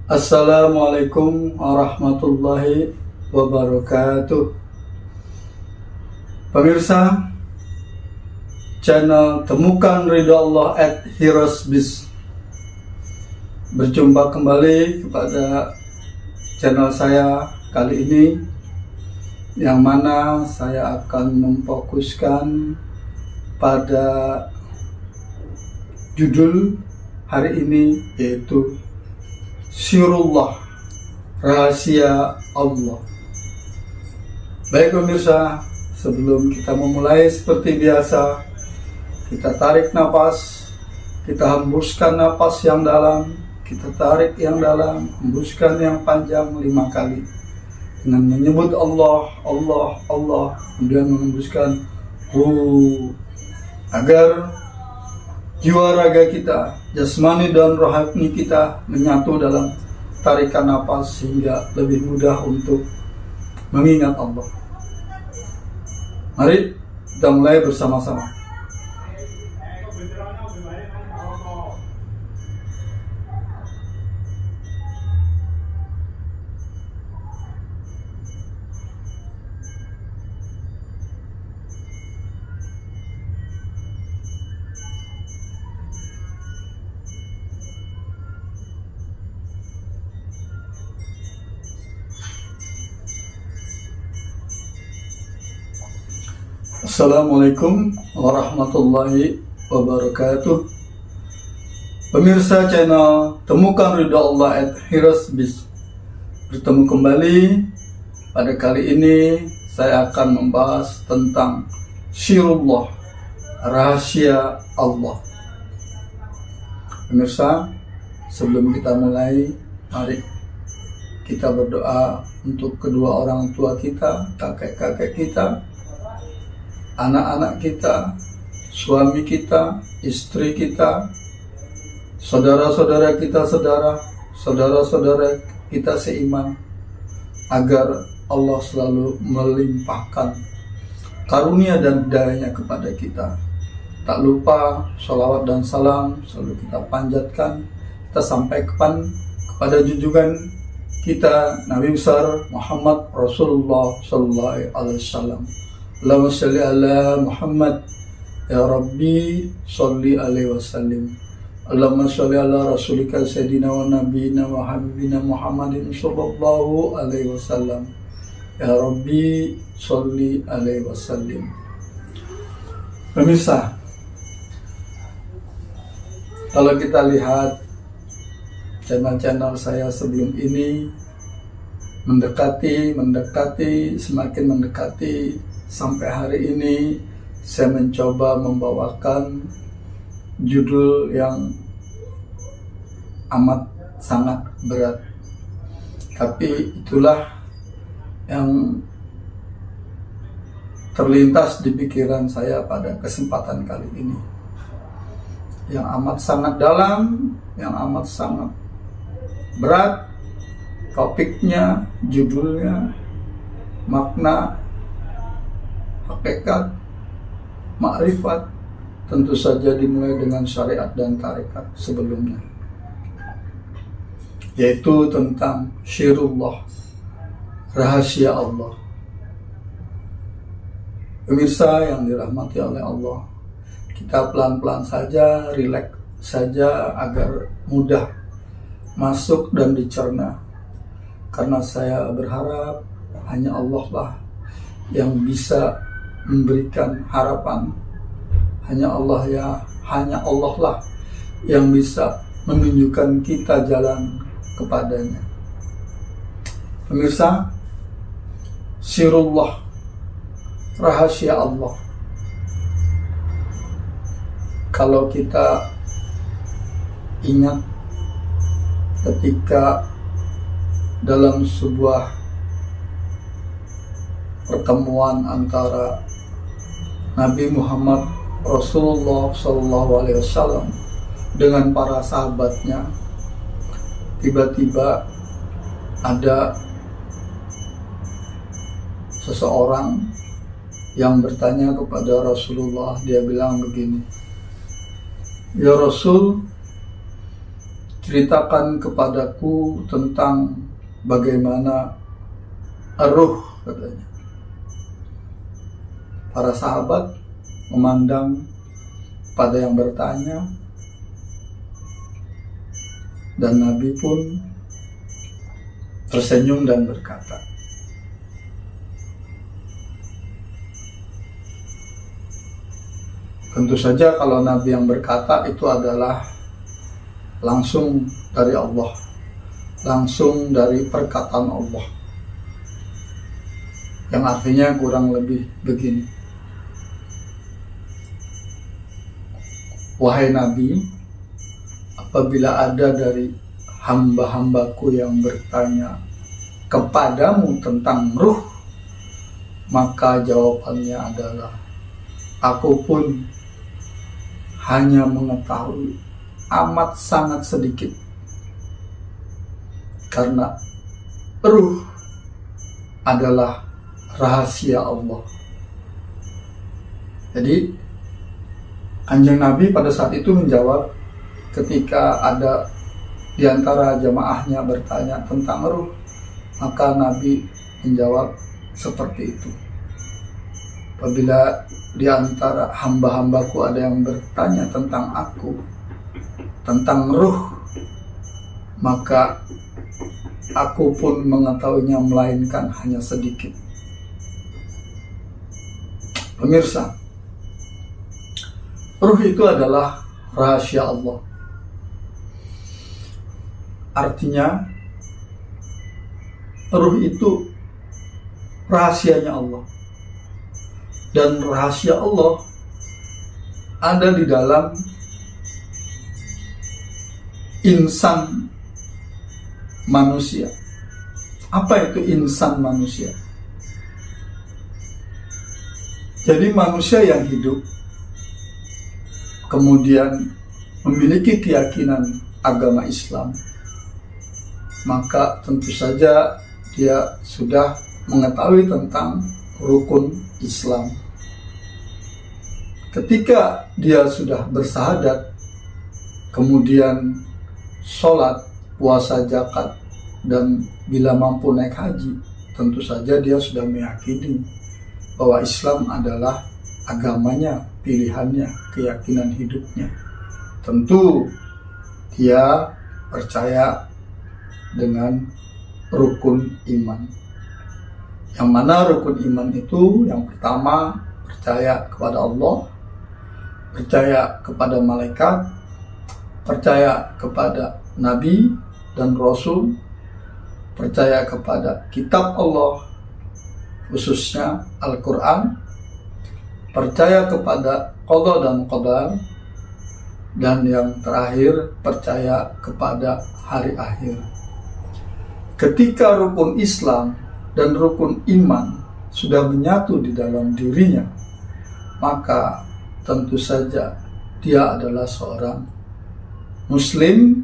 Assalamualaikum warahmatullahi wabarakatuh. Pemirsa channel Temukan Ridha Allah @heroesbiz, berjumpa kembali kepada channel saya kali ini, yang mana saya akan memfokuskan pada judul hari ini, yaitu Sirullah, rahasia Allah. Baik pemirsa, sebelum kita memulai, seperti biasa, kita tarik nafas, kita hembuskan nafas yang dalam, kita tarik yang dalam, hembuskan yang panjang 5 kali dengan menyebut Allah, Allah, Allah, kemudian menghembuskan agar jiwa raga kita, jasmani dan rohani kita menyatu dalam tarikan nafas sehingga lebih mudah untuk mengingat Allah. Mari kita mulai bersama-sama. Assalamualaikum warahmatullahi wabarakatuh. Pemirsa channel Temukan Ridha Allah @heroesbiz, bertemu kembali. Pada kali ini saya akan membahas tentang Sirullah, rahasia Allah. Pemirsa, sebelum kita mulai, mari kita berdoa untuk kedua orang tua kita, kakek-kakek kita, anak-anak kita, suami kita, istri kita, saudara-saudara kita, saudara-saudara kita seiman, agar Allah selalu melimpahkan karunia dan hidayahnya kepada kita. Tak lupa sholawat dan salam selalu kita panjatkan, kita sampaikan kepada junjungan kita Nabi besar Muhammad Rasulullah Sallallahu Alaihi Wasallam. Allahumma sholli ala Muhammad, ya Rabbi sholli alaihi wasallim. Allahumma sholli ala rasulika sayyidina wa nabiyina wa habibina Muhammadin sallallahu alaihi wasallam, ya Rabbi sholli alaihi wasallim. Pemirsa, kalau kita lihat channel-channel saya sebelum ini, mendekati, semakin mendekati, sampai hari ini saya mencoba membawakan judul yang amat sangat berat. Tapi itulah yang terlintas di pikiran saya pada kesempatan kali ini, yang amat sangat dalam, yang amat sangat berat. Topiknya, judulnya, makna, hakikat, makrifat, tentu saja dimulai dengan syariat dan tarekat sebelumnya, yaitu tentang Sirullah, rahasia Allah. Pemirsa yang dirahmati oleh Allah, kita pelan-pelan saja, rileks saja agar mudah masuk dan dicerna, karena saya berharap hanya Allah lah yang bisa memberikan harapan. Hanya Allah lah yang bisa menunjukkan kita jalan kepadanya. Pemirsa, Sirullah, rahasia Allah. Kalau kita ingat ketika dalam sebuah pertemuan antara Nabi Muhammad Rasulullah SAW dengan para sahabatnya, tiba-tiba ada seseorang yang bertanya kepada Rasulullah. Dia bilang begini, "Ya Rasul, ceritakan kepadaku tentang bagaimana ruh, katanya. Para sahabat memandang pada yang bertanya, dan Nabi pun tersenyum dan berkata, tentu saja kalau Nabi yang berkata itu adalah langsung dari Allah, langsung dari perkataan Allah, yang artinya kurang lebih begini: wahai Nabi, apabila ada dari hamba-hambaku yang bertanya kepadamu tentang ruh, maka jawabannya adalah, aku pun hanya mengetahui amat sangat sedikit, karena ruh adalah rahasia Allah. Jadi Kanjeng Nabi pada saat itu menjawab ketika ada di antara jamaahnya bertanya tentang ruh, maka Nabi menjawab seperti itu. Apabila di antara hamba-hambaku ada yang bertanya tentang aku, tentang ruh, maka aku pun mengetahuinya, melainkan hanya sedikit. Pemirsa, ruh itu adalah rahasia Allah. Artinya, ruh itu rahasianya Allah. Dan rahasia Allah ada di dalam insan manusia. Apa itu insan manusia? Jadi manusia yang hidup kemudian memiliki keyakinan agama Islam, maka tentu saja dia sudah mengetahui tentang rukun Islam. Ketika dia sudah bersahadat, kemudian sholat, puasa, zakat, dan bila mampu naik haji, tentu saja dia sudah meyakini bahwa Islam adalah agamanya, pilihannya, keyakinan hidupnya. Tentu dia percaya dengan rukun iman. Yang mana rukun iman itu, yang pertama, percaya kepada Allah, percaya kepada malaikat, percaya kepada Nabi dan Rasul, percaya kepada kitab Allah, khususnya Al-Quran, percaya kepada qada dan qadar, dan yang terakhir, percaya kepada hari akhir. Ketika rukun Islam dan rukun iman sudah menyatu di dalam dirinya, maka tentu saja dia adalah seorang Muslim,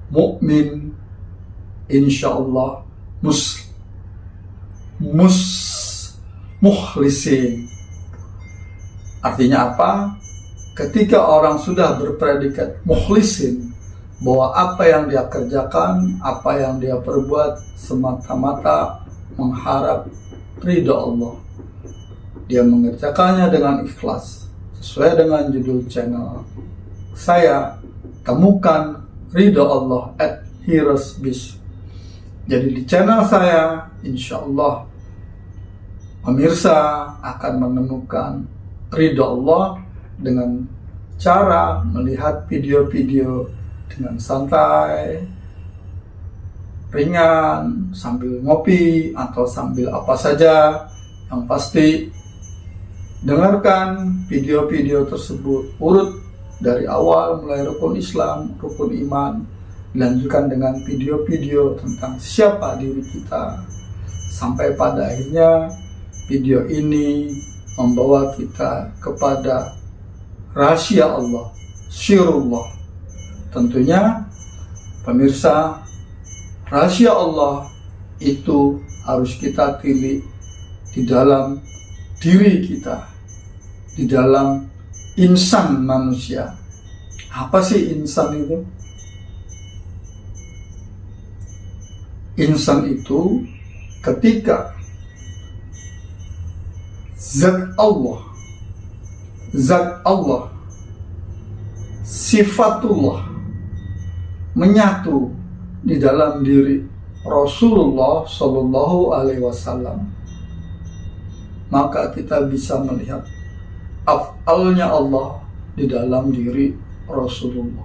mukmin, insyaallah mukhlisin. Artinya apa? Ketika orang sudah berpredikat mukhlisin, bahwa apa yang dia kerjakan, apa yang dia perbuat semata-mata mengharap ridha Allah, dia mengerjakannya dengan ikhlas sesuai dengan judul channel saya, temukan ridha Allah @heroesbiz. Jadi di channel saya, insya Allah pemirsa akan menemukan ridha Allah dengan cara melihat video-video dengan santai, ringan, sambil ngopi atau sambil apa saja. Yang pasti dengarkan video-video tersebut urut dari awal, mulai rukun Islam, rukun iman, dilanjutkan dengan video-video tentang siapa diri kita, sampai pada akhirnya video ini membawa kita kepada rahasia Allah, sirullah. Tentunya pemirsa, rahasia Allah itu harus kita pilih di dalam diri kita, di dalam insan manusia. Apa sih insan itu? insan itu ketika zat Allah, sifatullah menyatu di dalam diri Rasulullah Shallallahu Alaihi Wasallam, maka kita bisa melihat af'alnya Allah di dalam diri Rasulullah.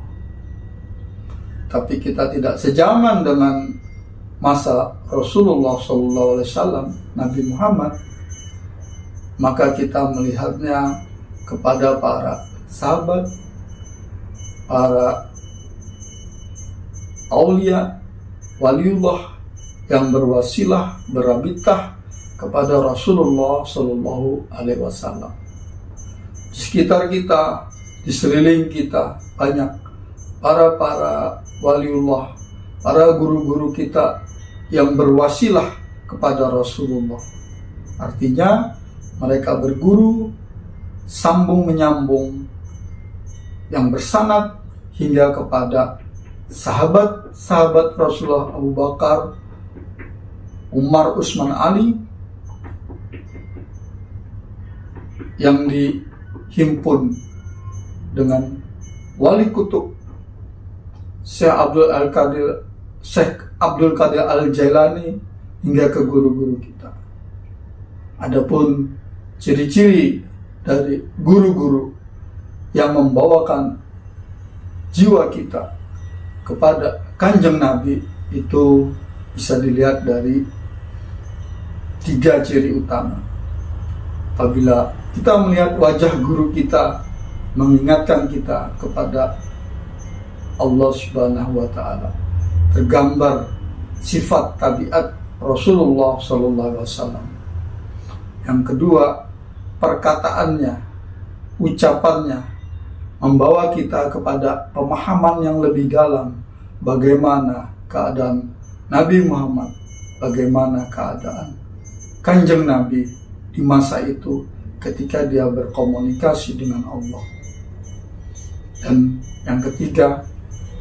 Tapi kita tidak sejaman dengan masa Rasulullah Shallallahu Alaihi Wasallam, Nabi Muhammad, maka kita melihatnya kepada para sahabat, para aulia, waliullah yang berwasilah, berabitah kepada Rasulullah Shallallahu Alaihi Wasallam. Di sekitar kita, di sekeliling kita banyak para waliullah, para guru-guru kita yang berwasilah kepada Rasulullah. Artinya mereka berguru sambung menyambung yang bersanad hingga kepada sahabat-sahabat Rasulullah Abu Bakar, Umar, Utsman, Ali, yang dihimpun dengan wali kutub Syekh Abdul Qadir Al-Jailani hingga ke guru-guru kita. Adapun ciri-ciri dari guru-guru yang membawakan jiwa kita kepada Kanjeng Nabi itu bisa dilihat dari 3 ciri utama. Apabila kita melihat wajah guru kita mengingatkan kita kepada Allah Subhanahu wa Ta'ala, tergambar sifat tabiat Rasulullah Sallallahu Alaihi Wasallam. Yang kedua, perkataannya, ucapannya membawa kita kepada pemahaman yang lebih dalam bagaimana keadaan Nabi Muhammad, bagaimana keadaan Kanjeng Nabi di masa itu ketika dia berkomunikasi dengan Allah. Dan yang ketiga,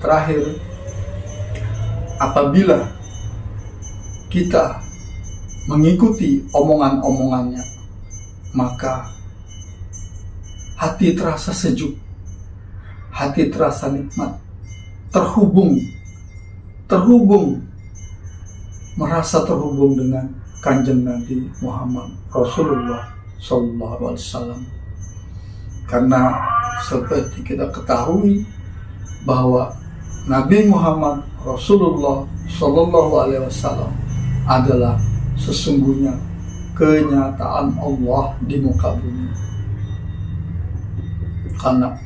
terakhir, apabila kita mengikuti omongan-omongannya, maka hati terasa sejuk, hati terasa nikmat, merasa terhubung dengan Kanjeng Nabi Muhammad Rasulullah Sallallahu Alaihi Wasallam. Karena seperti kita ketahui bahwa Nabi Muhammad Rasulullah Sallallahu Alaihi Wasallam adalah sesungguhnya kenyataan Allah di muka bumi. Karena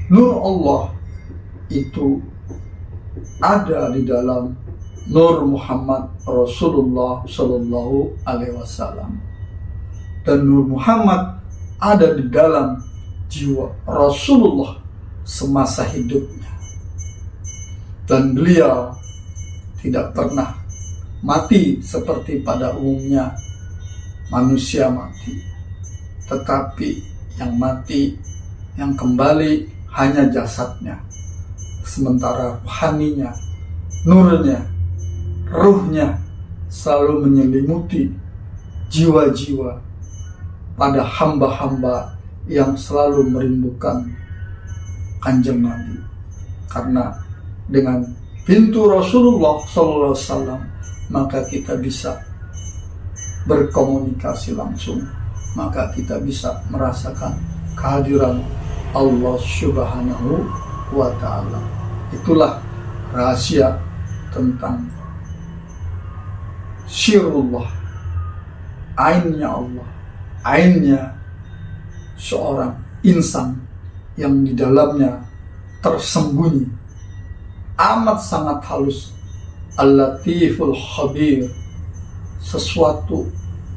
nur Allah itu ada di dalam nur Muhammad Rasulullah Sallallahu Alaihi Wasallam, dan nur Muhammad ada di dalam jiwa Rasulullah semasa hidupnya, dan beliau tidak pernah mati seperti pada umumnya manusia mati, tetapi yang mati, yang kembali hanya jasadnya, sementara rohaninya, nurnya, ruhnya selalu menyelimuti jiwa-jiwa pada hamba-hamba yang selalu merindukan Kanjeng Nabi. Karena dengan pintu Rasulullah SAW maka kita bisa berkomunikasi langsung, maka kita bisa merasakan kehadiran Allah Subhanahu wa Ta'ala. Itulah rahasia tentang syirullah, ainnya Allah, ainnya seorang insan yang di dalamnya tersembunyi amat sangat halus, Al-Latiful Khabir, sesuatu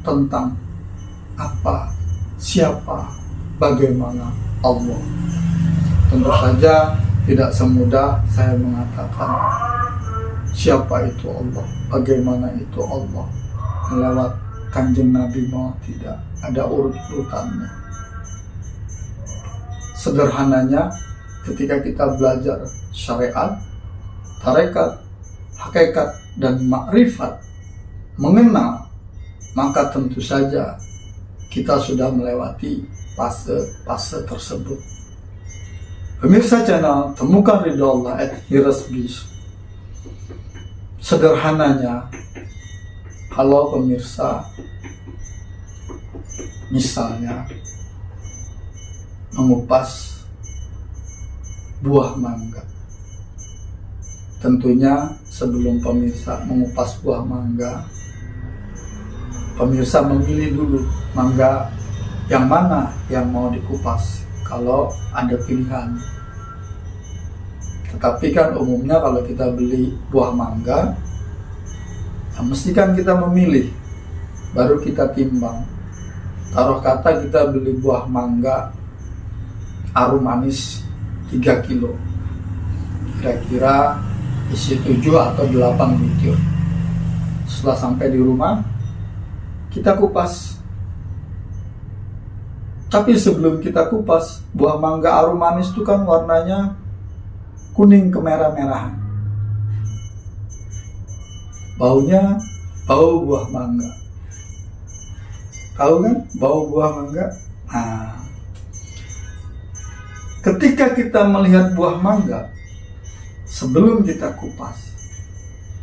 tentang apa, siapa, bagaimana Allah. Tentu saja tidak semudah saya mengatakan siapa itu Allah, bagaimana itu Allah melewat Kanjeng Nabi Muhammad. Tidak ada urut-urutannya. Sederhananya, ketika kita belajar syariat, tarekat, hakikat, dan makrifat, mengenal, maka tentu saja kita sudah melewati fase-fase tersebut. Pemirsa channel Temukan Ridho Allah @hirasbi. Sederhananya, kalau pemirsa misalnya mengupas buah mangga, tentunya sebelum pemirsa mengupas buah mangga, pemirsa memilih dulu mangga yang mana yang mau dikupas kalau ada pilihan. Tetapi kan umumnya kalau kita beli buah mangga, ya mesti kan kita memilih, baru kita timbang. Taruh kata kita beli buah mangga arum manis 3 kilo, kira-kira isi 7 atau 8 butir. Setelah sampai di rumah, kita kupas. Tapi sebelum kita kupas, buah mangga arum manis itu kan warnanya kuning kemerah-merahan. Baunya bau buah mangga. Tahu kan bau buah mangga? Nah, ketika kita melihat buah mangga, sebelum kita kupas,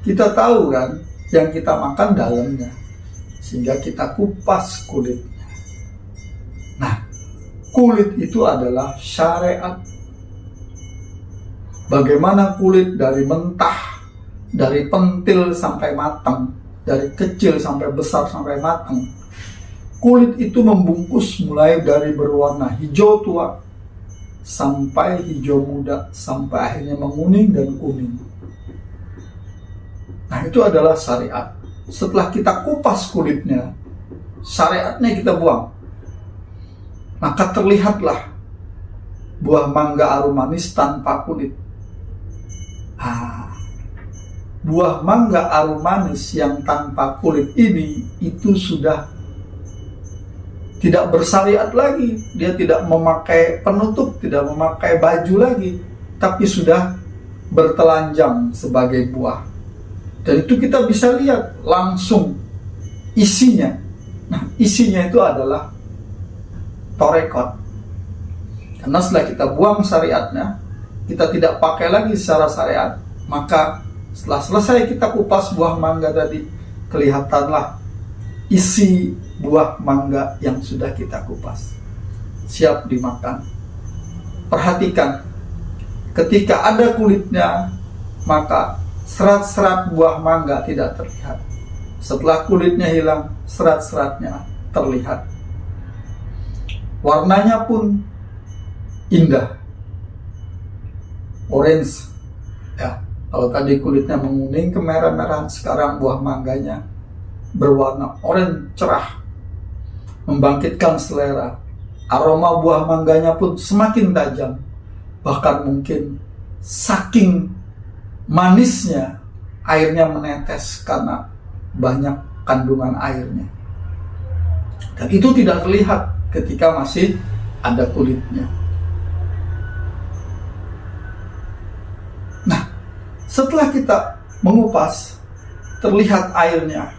kita tahu kan yang kita makan dalamnya, sehingga kita kupas kulitnya. Nah, kulit itu adalah syariat. Bagaimana kulit dari mentah, dari pentil sampai matang, dari kecil sampai besar sampai matang. Kulit itu membungkus mulai dari berwarna hijau tua sampai hijau muda, sampai akhirnya menguning dan kuning. Nah, itu adalah syariat. Setelah kita kupas kulitnya, syariatnya kita buang, maka terlihatlah buah mangga arum manis tanpa kulit. Buah mangga arum manis yang tanpa kulit ini itu sudah tidak bersyariat lagi. Dia tidak memakai penutup, tidak memakai baju lagi, tapi sudah bertelanjang sebagai buah. Dan itu kita bisa lihat langsung isinya. Nah, isinya itu adalah torekot. Karena setelah kita buang syariatnya, kita tidak pakai lagi secara syariat, maka setelah selesai kita kupas buah mangga tadi, kelihatanlah isi buah mangga yang sudah kita kupas, siap dimakan. Perhatikan, ketika ada kulitnya, maka serat-serat buah mangga tidak terlihat. Setelah kulitnya hilang, serat-seratnya terlihat. Warnanya pun indah, orange. Ya, kalau tadi kulitnya menguning kemerah-merahan, sekarang buah mangganya berwarna oranye cerah, membangkitkan selera. Aroma buah mangganya pun semakin tajam. Bahkan mungkin saking manisnya, airnya menetes karena banyak kandungan airnya. Dan itu tidak terlihat ketika masih ada kulitnya. Nah, setelah kita mengupas, terlihat airnya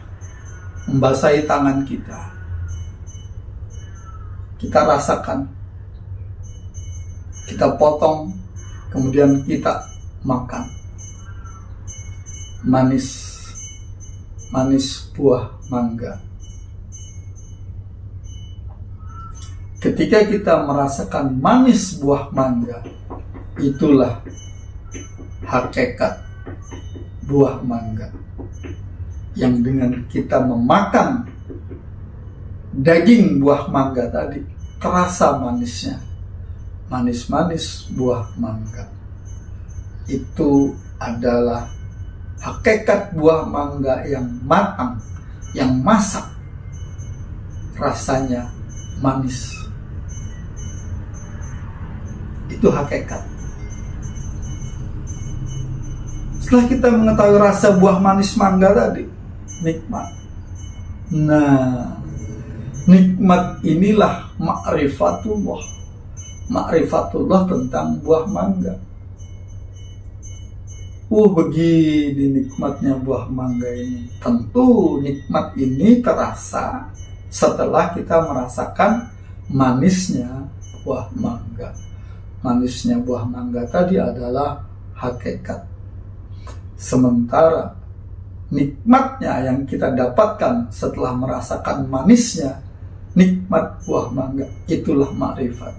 membasahi tangan kita. Kita rasakan, kita potong, kemudian kita makan. Manis buah mangga. Ketika kita merasakan manis buah mangga, itulah hakikat buah mangga. Yang dengan kita memakan daging buah mangga tadi, terasa manisnya. Manis-manis buah mangga. Itu adalah hakikat buah mangga yang matang, yang masak. Rasanya manis. Itu hakikat. Setelah kita mengetahui rasa buah manis mangga tadi, nikmat. Nah, nikmat inilah ma'rifatullah. Ma'rifatullah tentang buah mangga. Begini nikmatnya buah mangga ini. Tentu nikmat ini terasa setelah kita merasakan manisnya buah mangga. Manisnya buah mangga tadi adalah hakikat. Sementara nikmatnya yang kita dapatkan setelah merasakan manisnya nikmat buah mangga, itulah makrifat.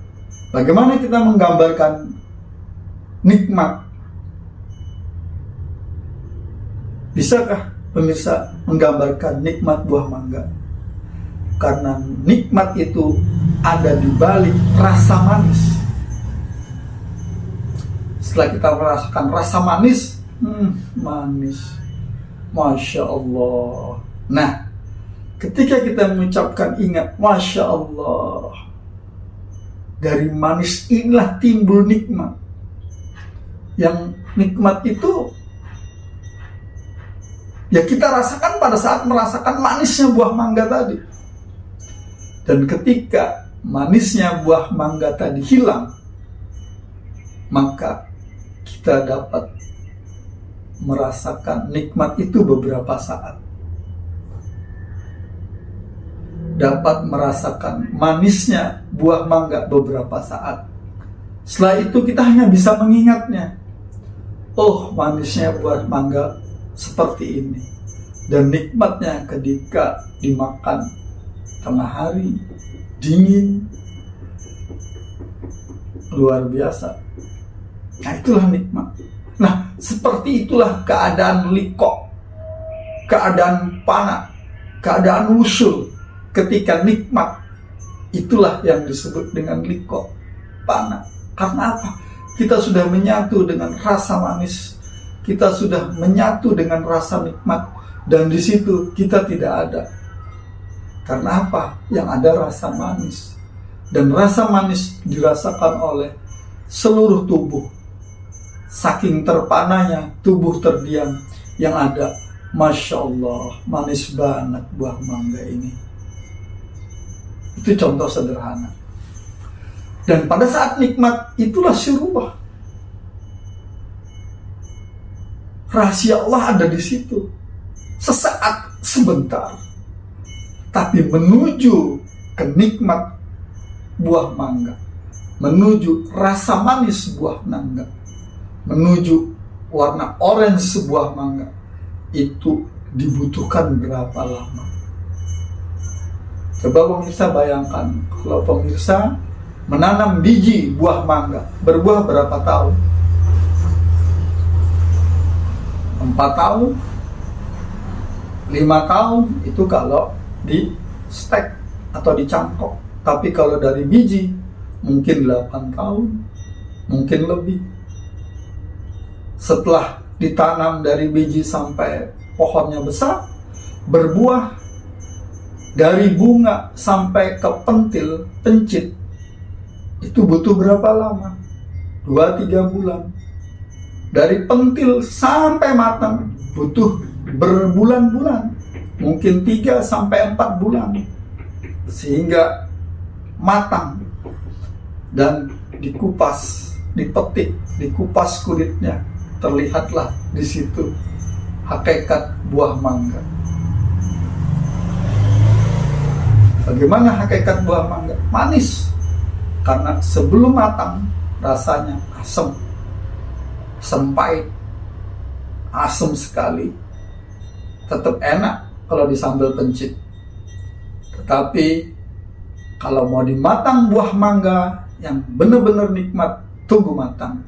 Bagaimana kita menggambarkan nikmat? Bisakah pemirsa menggambarkan nikmat buah mangga? Karena nikmat itu ada di balik rasa manis. Setelah kita merasakan rasa manis, manis, Masya Allah. Nah, ketika kita mengucapkan ingat Masya Allah, dari manis inilah timbul nikmat. Yang nikmat itu ya kita rasakan pada saat merasakan manisnya buah mangga tadi. Dan ketika manisnya buah mangga tadi hilang, maka kita dapat merasakan nikmat itu beberapa saat. Dapat merasakan manisnya buah mangga beberapa saat. Setelah itu kita hanya bisa mengingatnya. Oh, manisnya buah mangga seperti ini. Dan nikmatnya ketika dimakan tengah hari, dingin, luar biasa. Nah, itulah nikmat. Nah, seperti itulah keadaan liko, keadaan panah, keadaan usul ketika nikmat. Itulah yang disebut dengan liko, panah. Karena apa? Kita sudah menyatu dengan rasa manis, kita sudah menyatu dengan rasa nikmat, dan di situ kita tidak ada. Karena apa? Yang ada rasa manis, dan rasa manis dirasakan oleh seluruh tubuh. Saking terpananya tubuh terdiam, yang ada Masya Allah, manis banget buah mangga ini. Itu contoh sederhana. Dan pada saat nikmat itulah syurubah. Rahasia Allah ada di situ. Sesaat, sebentar. Tapi menuju ke nikmat buah mangga, menuju rasa manis buah mangga, menuju warna orange sebuah mangga, itu dibutuhkan berapa lama? Coba pemirsa bayangkan, kalau pemirsa menanam biji buah mangga, berbuah berapa tahun? 4 tahun, 5 tahun, itu kalau di stek atau dicangkok. Tapi kalau dari biji, mungkin 8 tahun, mungkin lebih. Setelah ditanam dari biji sampai pohonnya besar, berbuah, dari bunga sampai ke pentil, pencit, itu butuh berapa lama? 2-3 bulan. Dari pentil sampai matang butuh berbulan-bulan, mungkin 3-4 bulan, sehingga matang dan dikupas, dipetik, dikupas kulitnya, terlihatlah di situ hakikat buah mangga. Bagaimana hakikat buah mangga? Manis, karena sebelum matang rasanya asam, pahit, asam sekali. Tetap enak kalau disambal pencit. Tetapi kalau mau dimatang buah mangga yang benar-benar nikmat, tunggu matang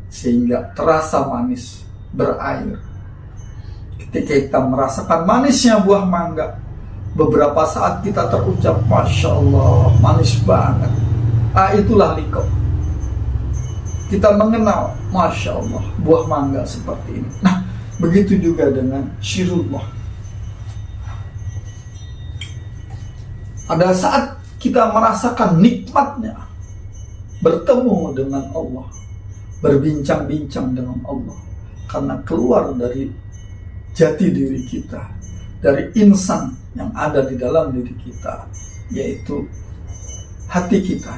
sehingga terasa manis, berair. Ketika kita merasakan manisnya buah mangga, beberapa saat kita terucap Masya Allah, manis banget. Itulah liko. Kita mengenal Masya Allah, buah mangga seperti ini. Nah, begitu juga dengan syirullah. Pada saat kita merasakan nikmatnya bertemu dengan Allah, berbincang-bincang dengan Allah, karena keluar dari jati diri kita, dari insan yang ada di dalam diri kita, yaitu hati kita.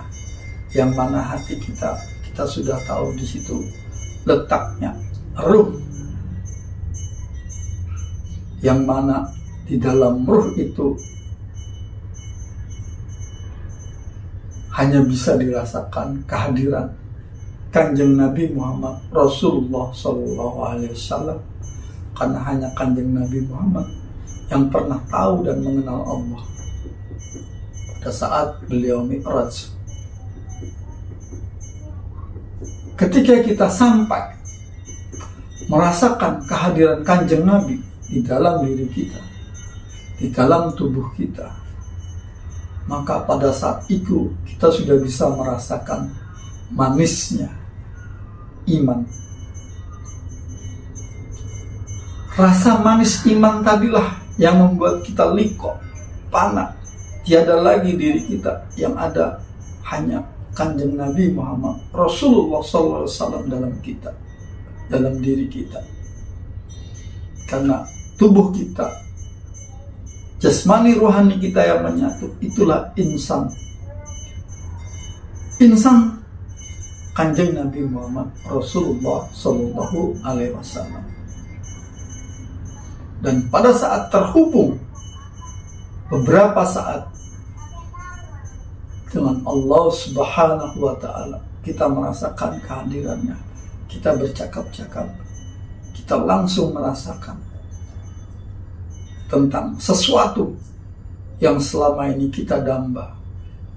Yang mana hati kita, kita sudah tahu di situ letaknya ruh, yang mana di dalam ruh itu hanya bisa dirasakan kehadiran Kanjeng Nabi Muhammad Rasulullah SAW, karena hanya Kanjeng Nabi Muhammad yang pernah tahu dan mengenal Allah pada saat beliau Mi'raj. Ketika kita sampai merasakan kehadiran Kanjeng Nabi di dalam diri kita, di dalam tubuh kita, maka pada saat itu kita sudah bisa merasakan manisnya iman. Rasa manis iman tadilah yang membuat kita liko, panah. Tiada lagi diri kita, yang ada hanya Kanjeng Nabi Muhammad Rasulullah SAW dalam kita, dalam diri kita. Karena tubuh kita, jasmani rohani kita yang menyatu, itulah insan. Insan Kanjeng Nabi Muhammad Rasulullah SAW. Dan pada saat terhubung beberapa saat dengan Allah Subhanahu wa Ta'ala, kita merasakan kehadirannya, kita bercakap-cakap, kita langsung merasakan tentang sesuatu yang selama ini kita damba,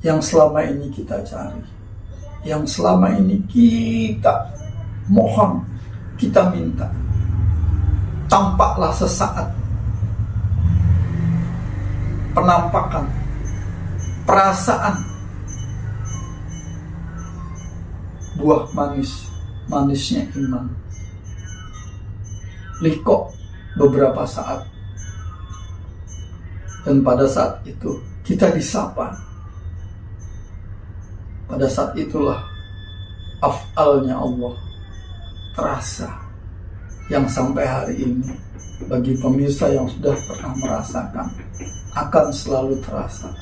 yang selama ini kita cari, yang selama ini kita mohon, kita minta. Tampaklah sesaat penampakan, perasaan buah manisnya iman. Liko beberapa saat, dan pada saat itu kita disapa. Pada saat itulah af'alnya Allah terasa, yang sampai hari ini bagi pemirsa yang sudah pernah merasakan akan selalu terasa.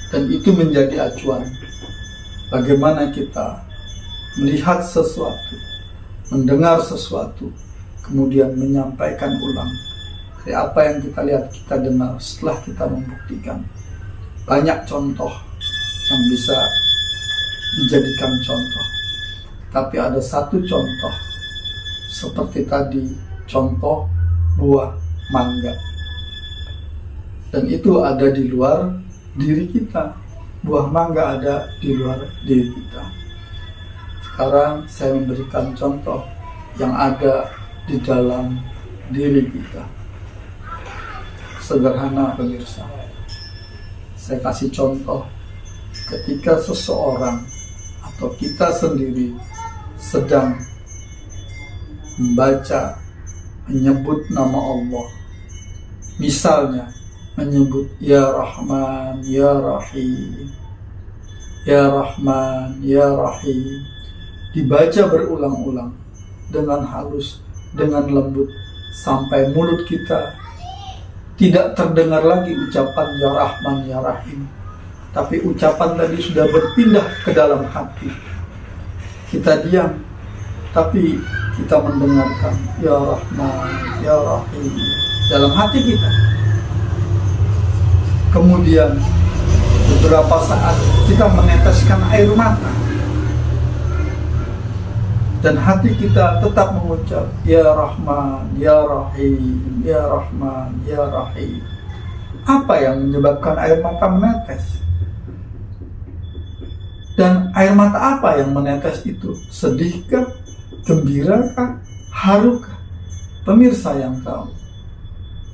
Dan itu menjadi acuan bagaimana kita melihat sesuatu, mendengar sesuatu, kemudian menyampaikan ulang dari apa yang kita lihat, kita dengar setelah kita membuktikan. Banyak contoh yang bisa dijadikan contoh, tapi ada satu contoh seperti tadi, contoh buah mangga, dan itu ada di luar diri kita. Buah mangga ada di luar diri kita. Sekarang saya memberikan contoh yang ada di dalam diri kita. Sederhana pemirsa, saya kasih contoh ketika seseorang atau kita sendiri sedang membaca, menyebut nama Allah. Misalnya menyebut Ya Rahman, Ya Rahim, Ya Rahman, Ya Rahim. Dibaca berulang-ulang dengan halus, dengan lembut, sampai mulut kita tidak terdengar lagi ucapan Ya Rahman, Ya Rahim, tapi ucapan tadi sudah berpindah ke dalam hati. Kita diam, tapi kita mendengarkan Ya Rahman, Ya Rahim dalam hati kita. Kemudian beberapa saat kita meneteskan air mata, dan hati kita tetap mengucap Ya Rahman, Ya Rahim, Ya Rahman, Ya Rahim. Apa yang menyebabkan air mata menetes? Dan air mata apa yang menetes itu? Sedihkah? Gembira kah? Harukah? Pemirsa yang tahu.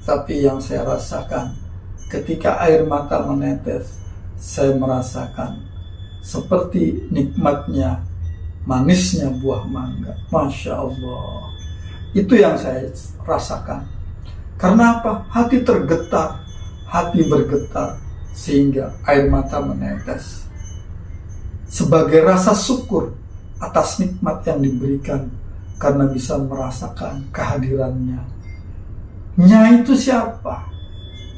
Tapi yang saya rasakan ketika air mata menetes, saya merasakan seperti nikmatnya, manisnya buah mangga. Masya Allah. Itu yang saya rasakan. Karena apa? Hati tergetar, hati bergetar, sehingga air mata menetes. Sebagai rasa syukur atas nikmat yang diberikan, karena bisa merasakan kehadirannya. Nya itu siapa?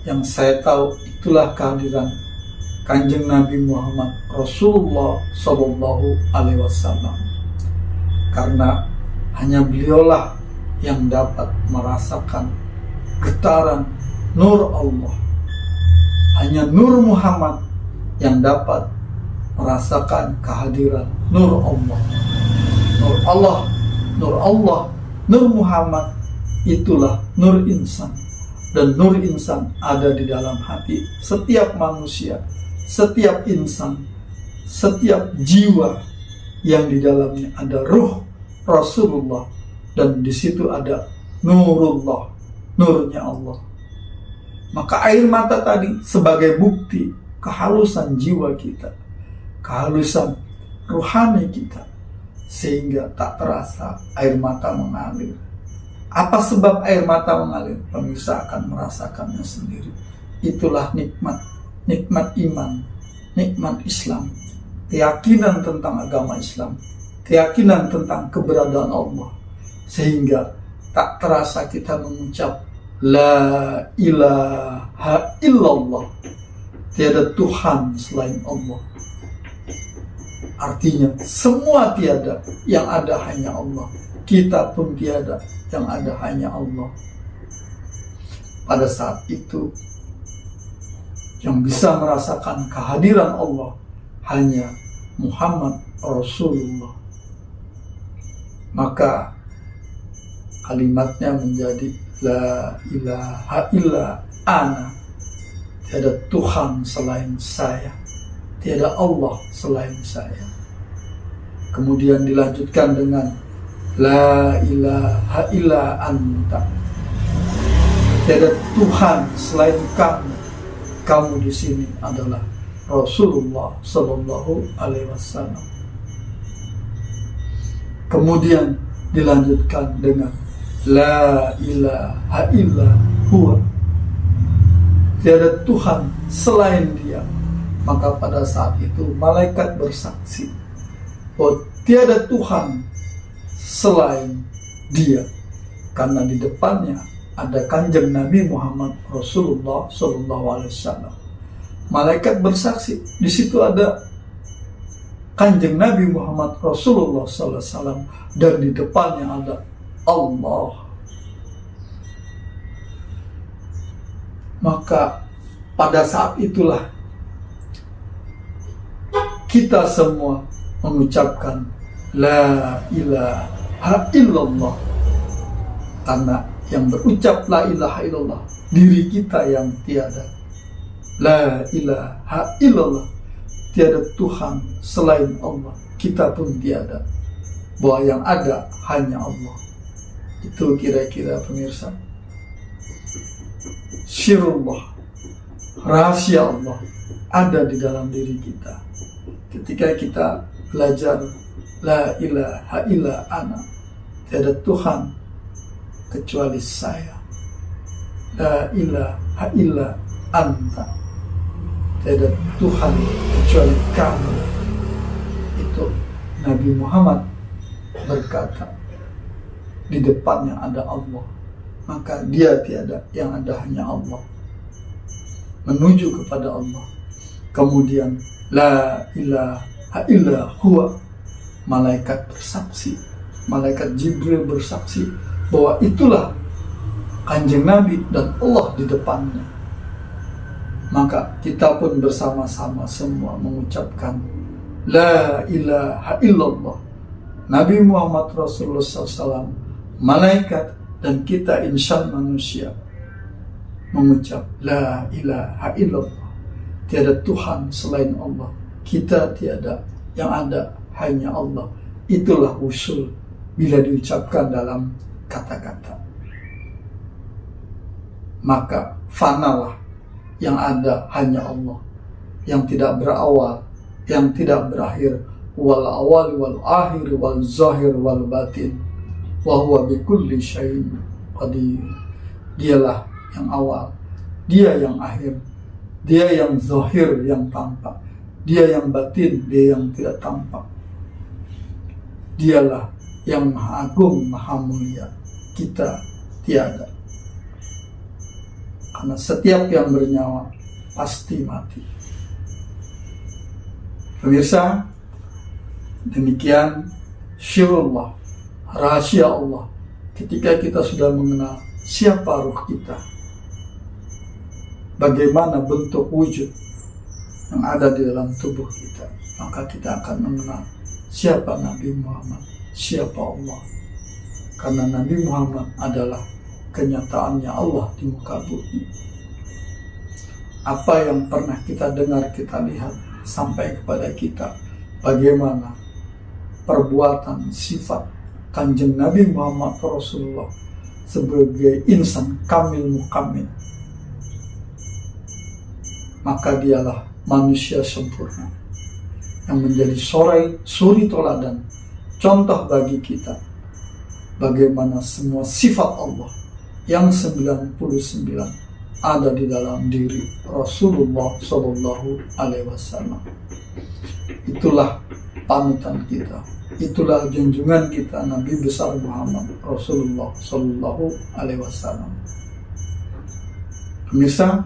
Yang saya tahu itulah kehadiran Kanjeng Nabi Muhammad Rasulullah SAW. Karena hanya beliaulah yang dapat merasakan getaran nur Allah. Hanya Nur Muhammad yang dapat merasakan kehadiran Nur Allah. Nur Allah, Nur Allah, Nur Muhammad, itulah Nur Insan. Dan Nur Insan ada di dalam hati setiap manusia, setiap insan, setiap jiwa yang di dalamnya ada ruh Rasulullah. Dan di situ ada Nurullah, nurnya Allah. Maka air mata tadi sebagai bukti kehalusan jiwa kita, kehalusan rohani kita, sehingga tak terasa air mata mengalir. Apa sebab air mata mengalir? Pemirsa akan merasakannya sendiri. Itulah nikmat, nikmat iman, nikmat Islam, keyakinan tentang agama Islam, keyakinan tentang keberadaan Allah, sehingga tak terasa kita mengucap La ilaha illallah, tiada Tuhan selain Allah. Artinya semua tiada, yang ada hanya Allah. Kita pun tiada, yang ada hanya Allah. Pada saat itu, yang bisa merasakan kehadiran Allah hanya Muhammad Rasulullah. Maka kalimatnya menjadi La ilaha illa ana, tiada Tuhan selain saya, tiada Allah selain saya. Kemudian dilanjutkan dengan La ilaha illa anta, tiada Tuhan selain kamu. Kamu di sini adalah Rasulullah Sallallahu Alaihi Wasallam. Kemudian dilanjutkan dengan La ilaha illa huwa, tiada Tuhan selain dia. Maka pada saat itu malaikat bersaksi bahwa tiada Tuhan selain dia, karena di depannya ada kanjeng Nabi Muhammad Rasulullah Sallallahu Alaihi Wasallam. Malaikat bersaksi, di situ ada kanjeng Nabi Muhammad Rasulullah Sallallahu Alaihi Wasallam, dan di depannya ada Allah. Maka pada saat itulah kita semua mengucapkan La ilaha illallah, karena yang berucap La ilaha illallah diri kita yang tiada. La ilaha illallah, tiada Tuhan selain Allah. Kita pun tiada, bahwa yang ada hanya Allah. Itu kira-kira pemirsa Sirullah, rahasia Allah ada di dalam diri kita. Ketika kita belajar La ilaha illa ana, tiada Tuhan kecuali saya. La ilaha illa anta, tiada Tuhan kecuali kamu. Itu Nabi Muhammad berkata, di depannya ada Allah, maka dia tiada, yang ada hanya Allah. Menuju kepada Allah. Kemudian La ilaha illa huwa, malaikat bersaksi, malaikat Jibril bersaksi bahwa itulah kanjeng Nabi dan Allah di depannya. Maka kita pun bersama-sama semua mengucapkan La ilaha illallah. Nabi Muhammad Rasulullah SAW, malaikat, dan kita insan manusia mengucap La ilaha illallah, tiada Tuhan selain Allah. Kita tiada, yang ada hanya Allah. Itulah usul bila diucapkan dalam kata-kata. Maka fanalah, yang ada hanya Allah, yang tidak berawal, yang tidak berakhir. Wal awal wal akhir wal zahir wal batin, wa huwa bikulli syai'in qadir. Dialah yang awal, dia yang akhir, dia yang zahir, yang tampak, dia yang batin, dia yang tidak tampak. Dialah yang maha agung, maha mulia. Kita tiada. Karena setiap yang bernyawa pasti mati. Pemirsa, demikian syirullah, rahasia Allah ketika kita sudah mengenal siapa ruh kita, bagaimana bentuk wujud yang ada di dalam tubuh kita, maka kita akan mengenal siapa Nabi Muhammad, siapa Allah. Karena Nabi Muhammad adalah kenyataannya Allah di muka bumi. Apa yang pernah kita dengar, kita lihat, sampai kepada kita, bagaimana perbuatan sifat Kanjeng Nabi Muhammad Rasulullah sebagai insan kamil mukamil, maka dialah manusia sempurna yang menjadi suri toladan, contoh bagi kita bagaimana semua sifat Allah yang 99 ada di dalam diri Rasulullah Shallallahu Alaihi Wasallam. Itulah panutan kita, itulah junjungan kita, Nabi besar Muhammad Rasulullah Shallallahu Alaihi Wasallam. Pemirsa,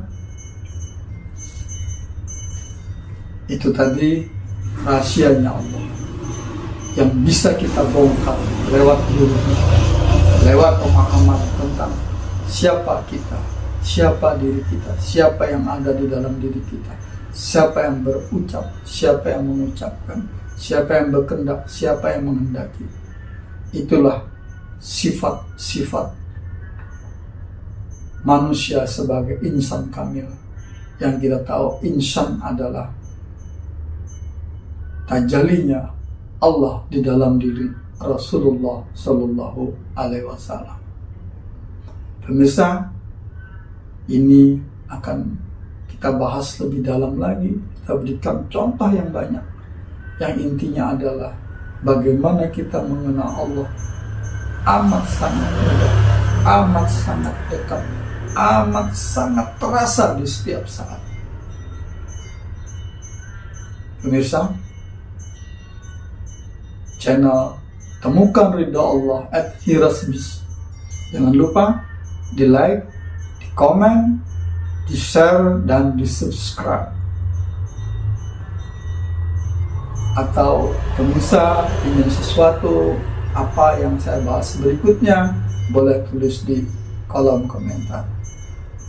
itu tadi rahasianya Allah yang bisa kita bongkar lewat diri kita, lewat pemahaman tentang siapa kita, siapa diri kita, siapa yang ada di dalam diri kita, siapa yang berucap, siapa yang mengucapkan, siapa yang berkehendak, siapa yang menghendaki. Itulah sifat-sifat manusia sebagai insan kamil, yang kita tahu insan adalah tajalinya Allah di dalam diri Rasulullah Shallallahu Alaihi Wasallam. Pemirsa, ini akan kita bahas lebih dalam lagi, kita berikan contoh yang banyak, yang intinya adalah bagaimana kita mengenal Allah amat sangat mudah, amat sangat dekat, amat sangat terasa di setiap saat. Pemirsa, channel Temukan Ridha Allah @hirasbis, jangan lupa di like, di komen, di share, dan di subscribe. Atau pemirsa ingin sesuatu apa yang saya bahas berikutnya, boleh tulis di kolom komentar.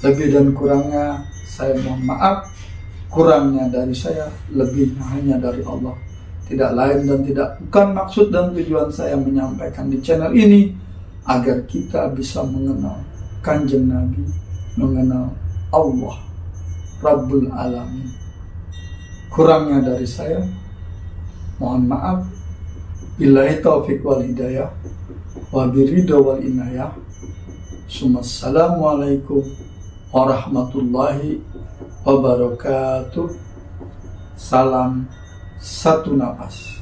Lebih dan kurangnya saya mohon maaf, kurangnya dari saya, lebihnya hanya dari Allah. Tidak lain dan tidak bukan maksud dan tujuan saya menyampaikan di channel ini agar kita bisa mengenal Kanjeng Nabi, mengenal Allah Rabbul Alamin. Kurangnya dari saya, mohon maaf. Billahi taufiq wal hidayah, wa biridha wal inayah. Assalamualaikum warahmatullahi wabarakatuh. Salam satu nafas.